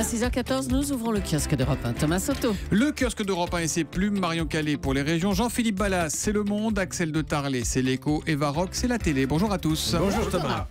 À 6h14, nous ouvrons le kiosque d'Europe 1. Thomas Soto. Le kiosque d'Europe 1 et ses plumes, Marion Calais pour les régions, Jean-Philippe Ballas, c'est Le Monde, Axel de Tarlet, c'est l'Écho, Eva Rock, c'est la télé. Bonjour à tous. Bonjour Thomas.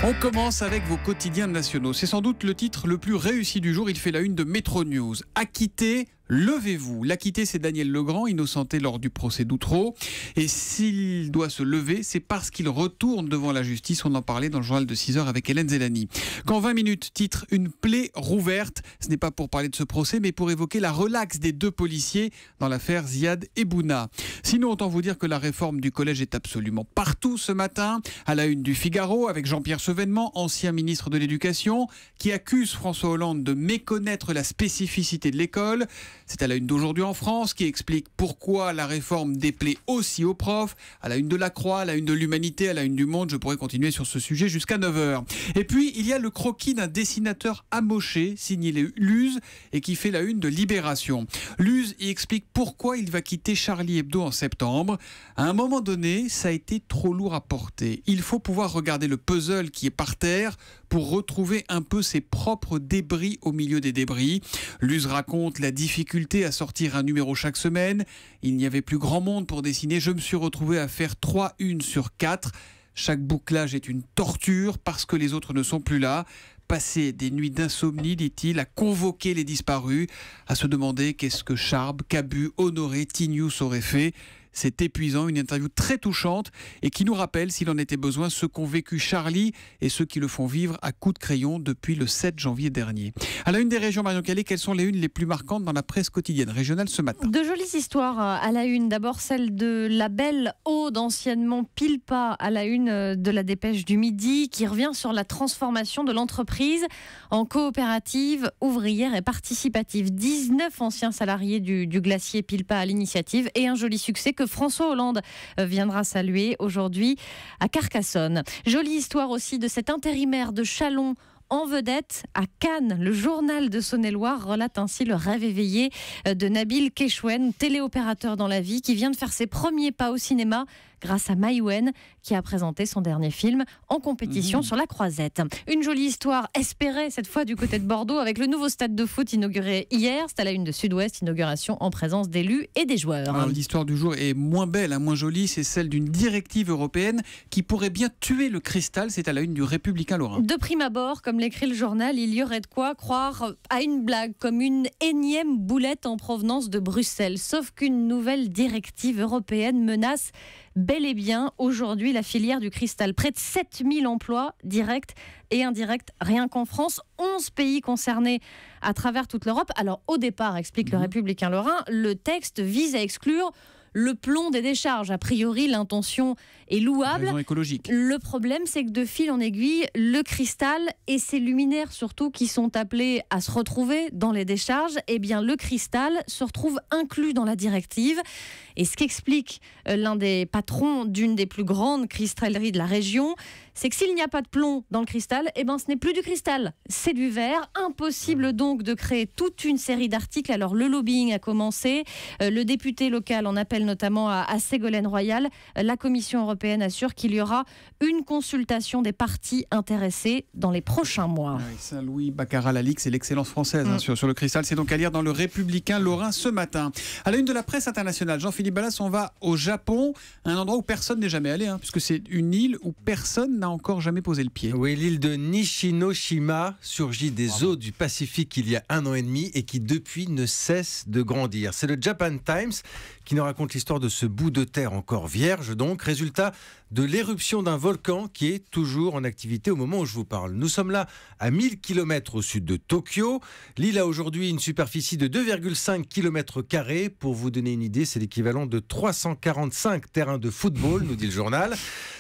On commence avec vos quotidiens nationaux. C'est sans doute le titre le plus réussi du jour. Il fait la une de Métro News. Acquitté, levez-vous. L'acquitté, c'est Daniel Legrand, innocenté lors du procès d'Outreau. Et s'il doit se lever, c'est parce qu'il retourne devant la justice. On en parlait dans le journal de 6h avec Hélène Zellani. Quand 20 minutes titre une plaie rouverte, ce n'est pas pour parler de ce procès, mais pour évoquer la relaxe des deux policiers dans l'affaire Ziad et Bouna. Sinon, autant vous dire que la réforme du collège est absolument partout ce matin. À la une du Figaro, avec Jean-Pierre Chevènement, ancien ministre de l'Éducation, qui accuse François Hollande de méconnaître la spécificité de l'école. C'est à la une d'Aujourd'hui en France, qui explique pourquoi la réforme déplaît aussi aux profs. À la une de La Croix, à la une de l'Humanité, à la une du Monde, je pourrais continuer sur ce sujet jusqu'à 9h. Et puis, il y a le croquis d'un dessinateur amoché, signé Luz, et qui fait la une de Libération. Luz y explique pourquoi il va quitter Charlie Hebdo en septembre. À un moment donné, ça a été trop lourd à porter. Il faut pouvoir regarder le puzzle qui est par terre pour retrouver un peu ses propres débris au milieu des débris. Luz raconte la difficulté à sortir un numéro chaque semaine. Il n'y avait plus grand monde pour dessiner. Je me suis retrouvé à faire 3 unes sur 4. Chaque bouclage est une torture parce que les autres ne sont plus là. Passer des nuits d'insomnie, dit-il, à convoquer les disparus, à se demander qu'est-ce que Charb, Cabu, Honoré, Tignous auraient fait. C'est épuisant, une interview très touchante et qui nous rappelle, s'il en était besoin, ce qu'ont vécu Charlie et ceux qui le font vivre à coups de crayon depuis le 7 janvier dernier. À la une des régions, Marion Calais, quelles sont les unes les plus marquantes dans la presse quotidienne régionale ce matin? De jolies histoires à la une. D'abord celle de la belle Aude, anciennement Pilpa, à la une de la Dépêche du Midi, qui revient sur la transformation de l'entreprise en coopérative ouvrière et participative. 19 anciens salariés du glacier Pilpa à l'initiative et un joli succès que François Hollande viendra saluer aujourd'hui à Carcassonne. Jolie histoire aussi de cet intérimaire de Châlons en vedette à Cannes. Le journal de Saône-et-Loire relate ainsi le rêve éveillé de Nabil Kechouen, téléopérateur dans la vie, qui vient de faire ses premiers pas au cinéma grâce à Maïwen, qui a présenté son dernier film en compétition sur la Croisette. Une jolie histoire espérée, cette fois du côté de Bordeaux, avec le nouveau stade de foot inauguré hier. C'est à la une de Sud-Ouest, inauguration en présence d'élus et des joueurs. Alors, l'histoire du jour est moins belle, moins jolie. C'est celle d'une directive européenne qui pourrait bien tuer le cristal. C'est à la une du Républicain Lorrain. De prime abord, comme l'écrit le journal, il y aurait de quoi croire à une blague, comme une énième boulette en provenance de Bruxelles. Sauf qu'une nouvelle directive européenne menace bel et bien aujourd'hui la filière du cristal. Près de 7000 emplois directs et indirects rien qu'en France. 11 pays concernés à travers toute l'Europe. Alors au départ, explique le Républicain Lorrain, le texte vise à exclure le plomb des décharges. A priori, l'intention est louable. Raison écologique. Le problème, c'est que de fil en aiguille, le cristal et ses luminaires surtout qui sont appelés à se retrouver dans les décharges, eh bien le cristal se retrouve inclus dans la directive. Et ce qu'explique l'un des patrons d'une des plus grandes cristalleries de la région, c'est que s'il n'y a pas de plomb dans le cristal, eh ben ce n'est plus du cristal, c'est du verre. Impossible donc de créer toute une série d'articles. Alors le lobbying a commencé. Le député local en appelle notamment à Ségolène Royal. La Commission européenne assure qu'il y aura une consultation des parties intéressées dans les prochains mois. Oui, Saint-Louis Baccarat-Lalix, c'est l'excellence française sur le cristal. C'est donc à lire dans le Républicain Lorrain ce matin. À la une de la presse internationale, Jean-Philippe Ballas, on va au Japon, un endroit où personne n'est jamais allé, puisque c'est une île où personne n'a encore jamais posé le pied. Oui, l'île de Nishinoshima surgit des eaux du Pacifique il y a 1 an et demi et qui depuis ne cesse de grandir. C'est le Japan Times qui nous raconte l'histoire de ce bout de terre encore vierge, donc résultat de l'éruption d'un volcan qui est toujours en activité au moment où je vous parle. Nous sommes là à 1000 km au sud de Tokyo. L'île a aujourd'hui une superficie de 2,5 km². Pour vous donner une idée, c'est l'équivalent de 345 terrains de football, nous dit le journal.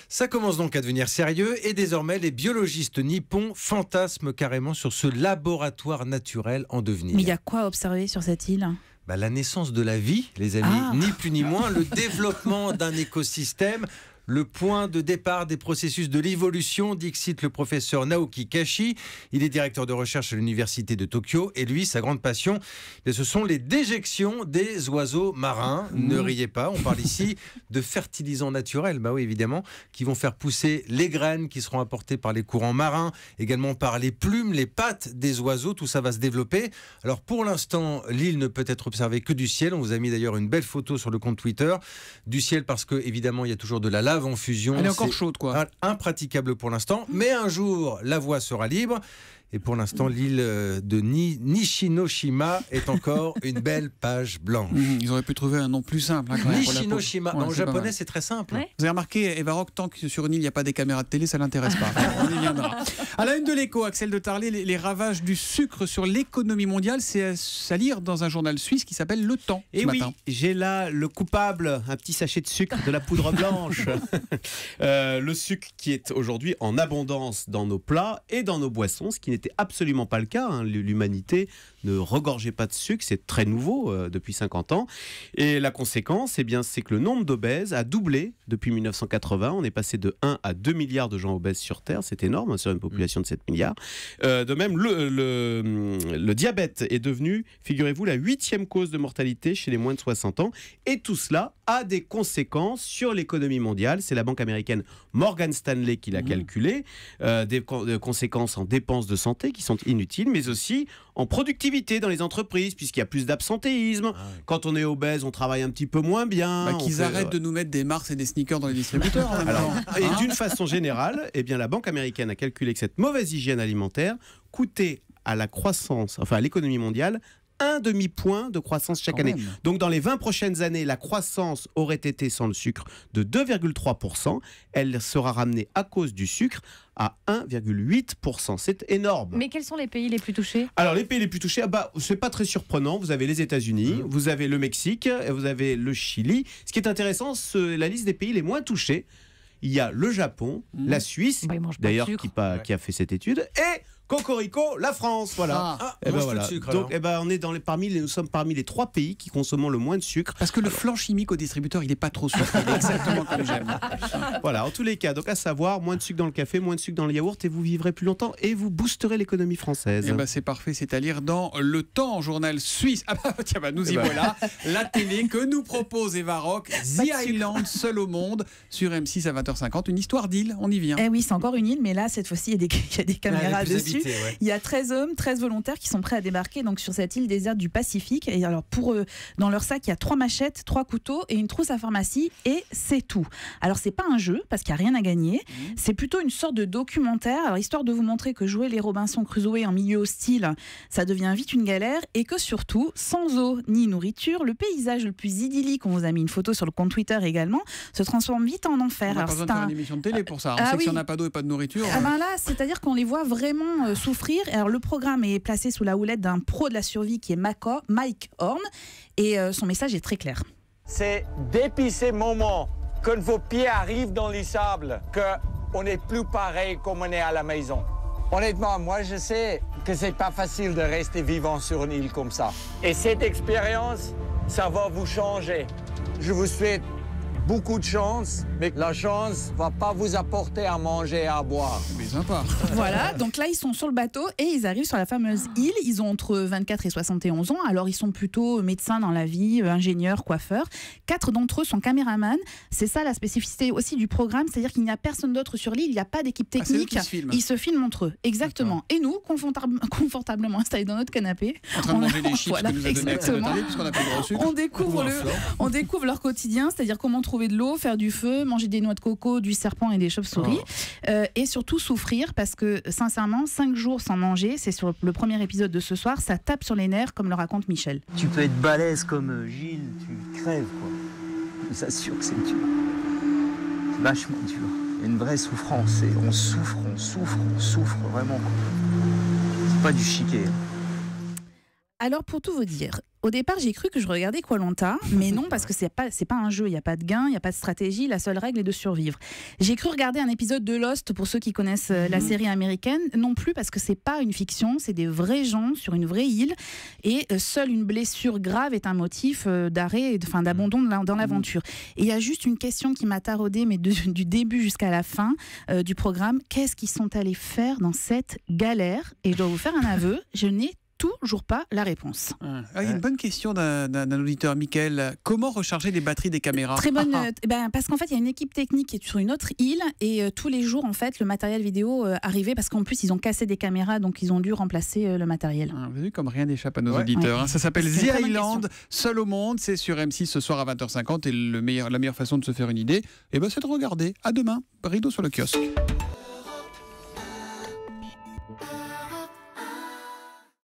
Ça commence donc à devenir sérieux et désormais les biologistes nippons fantasment carrément sur ce laboratoire naturel en devenir. Mais il y a quoi à observer sur cette île ? La naissance de la vie, les amis, ni plus ni moins, le développement d'un écosystème, le point de départ des processus de l'évolution, dixit le professeur Naoki Kashi. Il est directeur de recherche à l'université de Tokyo et lui, sa grande passion, ce sont les déjections des oiseaux marins. Ne riez pas, on parle ici de fertilisants naturels, bah oui évidemment, qui vont faire pousser les graines qui seront apportées par les courants marins, également par les plumes, les pattes des oiseaux, tout ça va se développer. Alors pour l'instant, l'île ne peut être observée que du ciel. On vous a mis d'ailleurs une belle photo sur le compte Twitter du ciel parce que évidemment il y a toujours de la lave en fusion. Elle est encore chaude quoi. Impraticable pour l'instant, mais un jour la voie sera libre. Et pour l'instant, l'île de Nishinoshima est encore une belle page blanche. Ils auraient pu trouver un nom plus simple. Hein, quand même, Nishinoshima, en japonais, c'est très simple. Ouais. Vous avez remarqué, Eva Rock, tant que sur une île, il n'y a pas des caméras de télé, ça ne l'intéresse pas. On y viendra. À la une de l'Écho, Axel de Tarlé, les ravages du sucre sur l'économie mondiale, c'est à lire dans un journal suisse qui s'appelle Le Temps. Et oui, j'ai là le coupable, un petit sachet de sucre, de la poudre blanche. Le sucre qui est aujourd'hui en abondance dans nos plats et dans nos boissons, ce qui n'était absolument pas le cas. Hein. L'humanité ne regorgeait pas de sucre, c'est très nouveau depuis 50 ans. Et la conséquence, eh bien, c'est que le nombre d'obèses a doublé depuis 1980. On est passé de 1 à 2 milliards de gens obèses sur Terre, c'est énorme, hein, sur une population de 7 milliards. De même, le diabète est devenu, figurez-vous, la 8e cause de mortalité chez les moins de 60 ans. Et tout cela a des conséquences sur l'économie mondiale. C'est la banque américaine Morgan Stanley qui l'a calculé. Des conséquences en dépenses de santé qui sont inutiles, mais aussi en productivité dans les entreprises, puisqu'il y a plus d'absentéisme. Quand on est obèse, on travaille un petit peu moins bien. Qu'ils arrêtent de nous mettre des Mars et des sneakers dans les distributeurs. Et d'une façon générale, eh bien, la banque américaine a calculé que cette mauvaise hygiène alimentaire coûtait à la croissance, enfin à l'économie mondiale, un demi-point de croissance chaque année. Donc dans les 20 prochaines années, la croissance aurait été sans le sucre de 2,3%. Elle sera ramenée à cause du sucre à 1,8%. C'est énorme. Mais quels sont les pays les plus touchés ? Alors les pays les plus touchés, c'est pas très surprenant. Vous avez les États-Unis, vous avez le Mexique, et vous avez le Chili. Ce qui est intéressant, c'est la liste des pays les moins touchés. Il y a le Japon, la Suisse, d'ailleurs qui a fait cette étude, et Cocorico, la France, voilà. Voilà. Sucre, donc, on est nous sommes parmi les 3 pays qui consomment le moins de sucre. Parce que le flan chimique au distributeur, il n'est pas trop sucré. Il est exactement comme j'aime. Voilà, en tous les cas, donc à savoir, moins de sucre dans le café, moins de sucre dans le yaourt, et vous vivrez plus longtemps et vous boosterez l'économie française. C'est parfait, c'est à lire dans Le Temps, journal suisse. Nous y voilà. La télé que nous propose Eva Rock, The Island, seul au monde, sur M6 à 20h50. Une histoire d'île, on y vient. Eh oui, c'est encore une île, mais là, cette fois-ci, il y a des caméras dessus. Il y a 13 hommes, 13 volontaires qui sont prêts à débarquer donc, sur cette île déserte du Pacifique. Et alors, pour eux, dans leur sac, il y a 3 machettes, 3 couteaux et une trousse à pharmacie. Et c'est tout. Alors, c'est pas un jeu, parce qu'il n'y a rien à gagner. C'est plutôt une sorte de documentaire. Alors, histoire de vous montrer que jouer les Robinson Crusoe en milieu hostile, ça devient vite une galère. Et que surtout, sans eau ni nourriture, le paysage le plus idyllique, on vous a mis une photo sur le compte Twitter également, se transforme vite en enfer. On n'a pas besoin de faire une émission de télé pour ça. On sait que si on n'a pas d'eau et pas de nourriture... Là, c'est-à-dire qu'on les voit vraiment souffrir. Alors, le programme est placé sous la houlette d'un pro de la survie qui est Mike Horn. Et son message est très clair. C'est depuis ces moments, quand vos pieds arrivent dans les sables, qu'on n'est plus pareil comme on est à la maison. Honnêtement, moi je sais que c'est pas facile de rester vivant sur une île comme ça. Et cette expérience, ça va vous changer. Je vous souhaite beaucoup de chance, mais la chance va pas vous apporter à manger et à boire. Mais sympa. Voilà, donc là ils sont sur le bateau et ils arrivent sur la fameuse île. Ils ont entre 24 et 71 ans, alors ils sont plutôt médecins dans la vie, ingénieurs, coiffeurs. 4 d'entre eux sont caméramans. C'est ça la spécificité aussi du programme, c'est-à-dire qu'il n'y a personne d'autre sur l'île, il n'y a pas d'équipe technique. Ils se filment entre eux, exactement. Et nous, confortablement installés dans notre canapé, en train de manger les chips que nous a donné Axel de Tarlé, puisqu'on a pas de sucre. On découvre leur quotidien, c'est-à-dire comment trouver de l'eau, faire du feu, manger des noix de coco, du serpent et des chauves-souris, et surtout souffrir parce que sincèrement 5 jours sans manger, c'est sur le premier épisode de ce soir, ça tape sur les nerfs comme le raconte Michel. Tu peux être balèze comme Gilles, tu crèves quoi. Je vous assure que c'est dur. C'est vachement dur. Il y a une vraie souffrance et on souffre vraiment quoi. C'est pas du chiquet. Alors pour tout vous dire, au départ, j'ai cru que je regardais Koh-Lanta, mais non, parce que c'est pas un jeu, il n'y a pas de gain, il n'y a pas de stratégie, la seule règle est de survivre. J'ai cru regarder un épisode de Lost, pour ceux qui connaissent la série américaine, non plus, parce que c'est pas une fiction, c'est des vrais gens sur une vraie île, et seule une blessure grave est un motif d'arrêt, d'abandon dans l'aventure. Et il y a juste une question qui m'a taraudée, mais du début jusqu'à la fin du programme, qu'est-ce qu'ils sont allés faire dans cette galère? Et je dois vous faire un aveu, je n'ai toujours pas la réponse. Il y a une bonne question d'un auditeur, Mickaël. Comment recharger les batteries des caméras? Très bonne, parce qu'en fait, il y a une équipe technique qui est sur une autre île et tous les jours, en fait, le matériel vidéo arrivait parce qu'en plus, ils ont cassé des caméras, donc ils ont dû remplacer le matériel. Vous avez vu comme rien n'échappe à nos auditeurs. Hein. Ça s'appelle The Island, seul au monde. C'est sur M6 ce soir à 20h50 et la meilleure façon de se faire une idée, c'est de regarder. À demain. Rideau sur le kiosque.